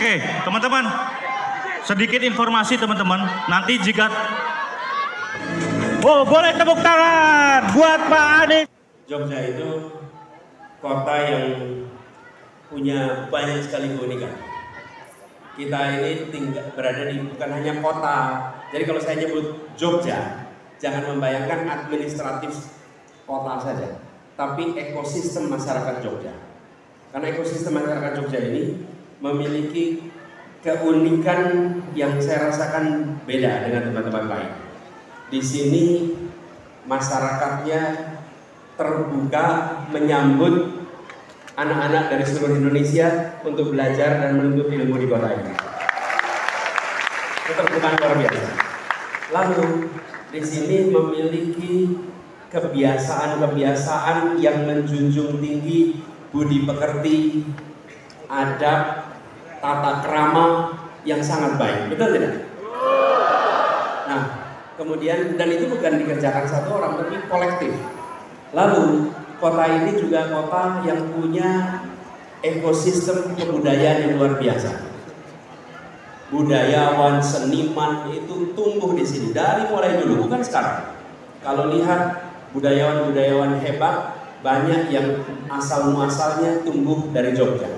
Oke, teman-teman, sedikit informasi teman-teman. Nanti jika boleh tepuk tangan buat Pak Anies. Jogja itu kota yang punya banyak sekali keunikan. Kita ini berada di bukan hanya kota. Jadi kalau saya nyebut Jogja, jangan membayangkan administratif kota saja, tapi ekosistem masyarakat Jogja. Karena ekosistem masyarakat Jogja ini memiliki keunikan yang saya rasakan beda dengan tempat-tempat lain. Di sini masyarakatnya terbuka menyambut anak-anak dari seluruh Indonesia untuk belajar dan menuntut ilmu di kota ini. Keterbukaan luar biasa. Lalu di sini memiliki kebiasaan-kebiasaan yang menjunjung tinggi budi pekerti, adab, tata krama yang sangat baik. Betul tidak? Nah, kemudian dan itu bukan dikerjakan satu orang, tapi kolektif. Lalu kota ini juga kota yang punya ekosistem kebudayaan yang luar biasa. Budayawan, seniman itu tumbuh di sini dari mulai dulu, bukan sekarang. Kalau lihat budayawan-budayawan hebat, banyak yang asal-muasalnya tumbuh dari Jogja.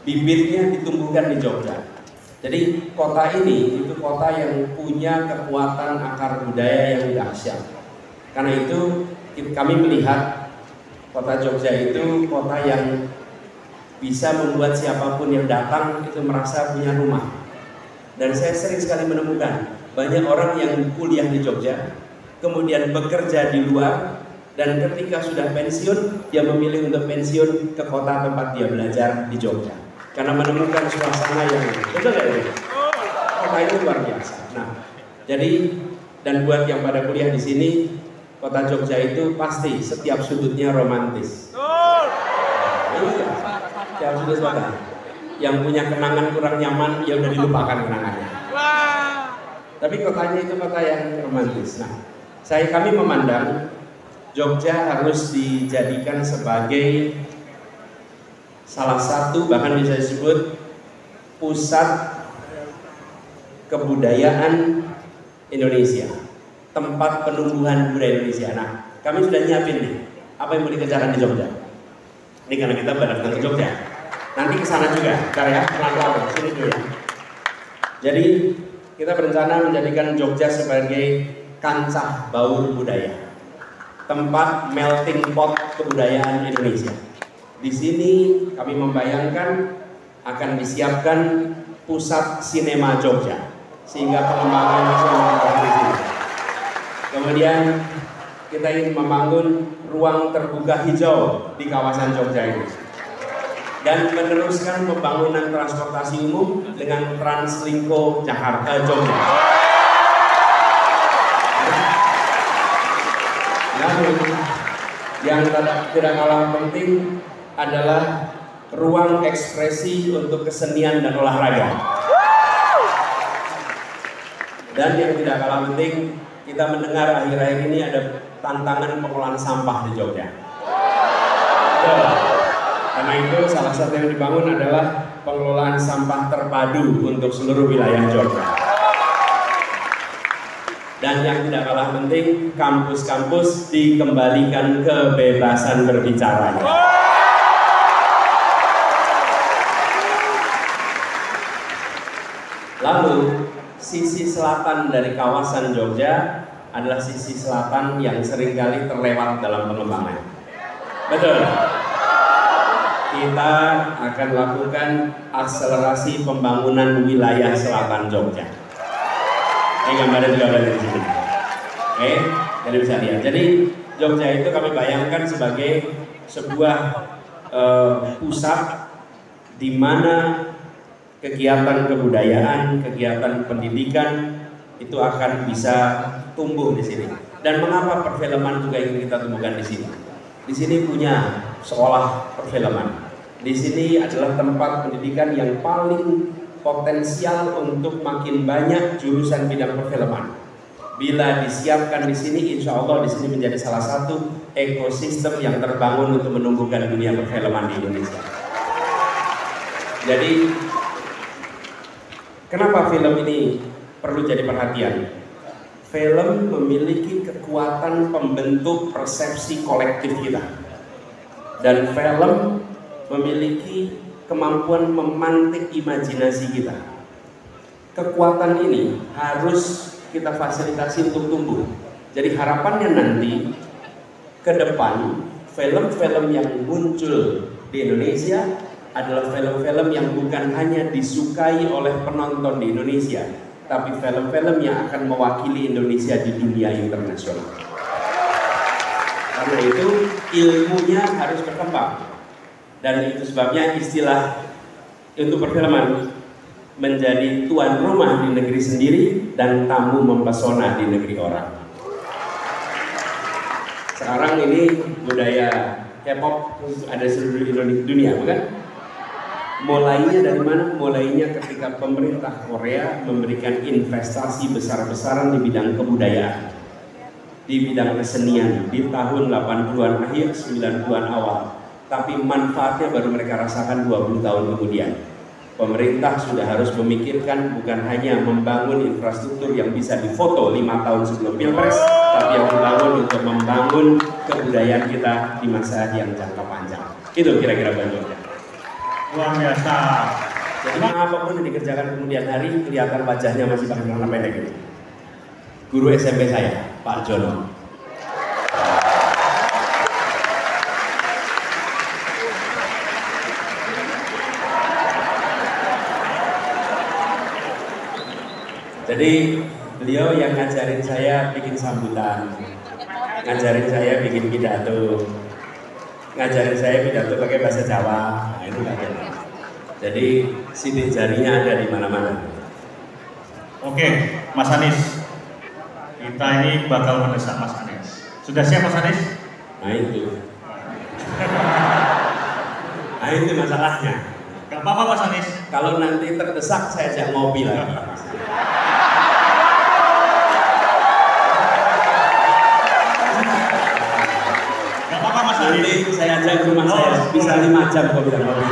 Bibitnya ditumbuhkan di Jogja. Jadi kota ini itu kota yang punya kekuatan akar budaya yang dahsyat. Karena itu kami melihat kota Jogja itu kota yang bisa membuat siapapun yang datang itu merasa punya rumah. Dan saya sering sekali menemukan banyak orang yang kuliah di Jogja, kemudian bekerja di luar, dan ketika sudah pensiun, dia memilih untuk pensiun ke kota tempat dia belajar di Jogja. Karena menemukan suasana yang betul ya, kota ini luar biasa. Nah, jadi dan buat yang pada kuliah di sini, kota Jogja itu pasti setiap sudutnya romantis. Setiap sudut kota. Yang punya kenangan kurang nyaman, ya udah dilupakan kenangannya. Tapi kotanya itu kota yang romantis. Nah, kami memandang Jogja harus dijadikan sebagai salah satu, bahkan bisa disebut pusat kebudayaan Indonesia, tempat penumbuhan budaya Indonesia. Nah, kami sudah nyiapin nih apa yang mau dikerjakan di Jogja. Ini karena kita datang ke Jogja, nanti ke sana juga, ntar ya, pelan-pelan sini dulu ya. Jadi kita berencana menjadikan Jogja sebagai kancah baur budaya, tempat melting pot kebudayaan Indonesia. Di sini kami membayangkan akan disiapkan pusat sinema Jogja, sehingga pengembangan sinema di sini. Kemudian kita ingin membangun ruang terbuka hijau di kawasan Jogja ini, dan meneruskan pembangunan transportasi umum dengan Translingko Jakarta Jogja. Namun yang tidak kalah penting adalah ruang ekspresi untuk kesenian dan olahraga. Dan yang tidak kalah penting, kita mendengar akhir-akhir ini ada tantangan pengelolaan sampah di Jogja. Karena itu salah satu yang dibangun adalah pengelolaan sampah terpadu untuk seluruh wilayah Jogja. Dan yang tidak kalah penting, kampus-kampus dikembalikan kebebasan berbicaranya. Lalu, sisi selatan dari kawasan Jogja adalah sisi selatan yang seringkali terlewat dalam pengembangan. Betul. Kita akan lakukan akselerasi pembangunan wilayah selatan Jogja. Ini gambarnya juga ada di sini. Oke, jadi bisa lihat. Jadi Jogja itu kami bayangkan sebagai sebuah pusat di mana kegiatan kebudayaan, kegiatan pendidikan itu akan bisa tumbuh di sini. Dan mengapa perfilman juga ingin kita tumbuhkan di sini? Di sini punya sekolah perfilman. Di sini adalah tempat pendidikan yang paling potensial untuk makin banyak jurusan bidang perfilman. Bila disiapkan di sini, insya Allah di sini menjadi salah satu ekosistem yang terbangun untuk menumbuhkan dunia perfilman di Indonesia. Jadi Kenapa film ini perlu jadi perhatian? Film memiliki kekuatan pembentuk persepsi kolektif kita. Dan film memiliki kemampuan memantik imajinasi kita. Kekuatan ini harus kita fasilitasi untuk tumbuh. Jadi harapannya nanti ke depan film-film yang muncul di Indonesia adalah film-film yang bukan hanya disukai oleh penonton di Indonesia, tapi film-film yang akan mewakili Indonesia di dunia internasional. Karena itu ilmunya harus berkembang, dan itu sebabnya istilah untuk perfilman menjadi tuan rumah di negeri sendiri dan tamu mempesona di negeri orang. Sekarang ini budaya K-pop ada seluruh Indonesia dunia, bukan? Mulainya dari mana? Mulainya ketika pemerintah Korea memberikan investasi besar-besaran di bidang kebudayaan, di bidang kesenian di tahun 80-an akhir, 90-an awal. Tapi manfaatnya baru mereka rasakan 20 tahun kemudian. Pemerintah sudah harus memikirkan bukan hanya membangun infrastruktur yang bisa difoto 5 tahun sebelum Pilpres, tapi yang dibangun untuk membangun kebudayaan kita di masa yang jangka panjang. Itu kira-kira bantuannya. Luar biasa. Jadi apapun yang dikerjakan kemudian hari, kelihatan wajahnya masih pakai celana pendek ini. Guru SMP saya, Pak Jono. Jadi beliau yang ngajarin saya bikin sambutan, ngajarin saya bikin pidato, ngajarin saya pidato pakai bahasa Jawa. Nah, itu ngajarin. Jadi sidik jarinya ada di mana-mana. Oke, Mas Anies, kita ini bakal mendesak Mas Anies. Sudah siap Mas Anies? Nah itu. Nah itu masalahnya. Gak apa-apa Mas Anies. Kalau nanti terdesak saya ajak ngopi lagi. Nanti saya ajak ke rumah saya, bisa 5 jam kok bilang ngopi.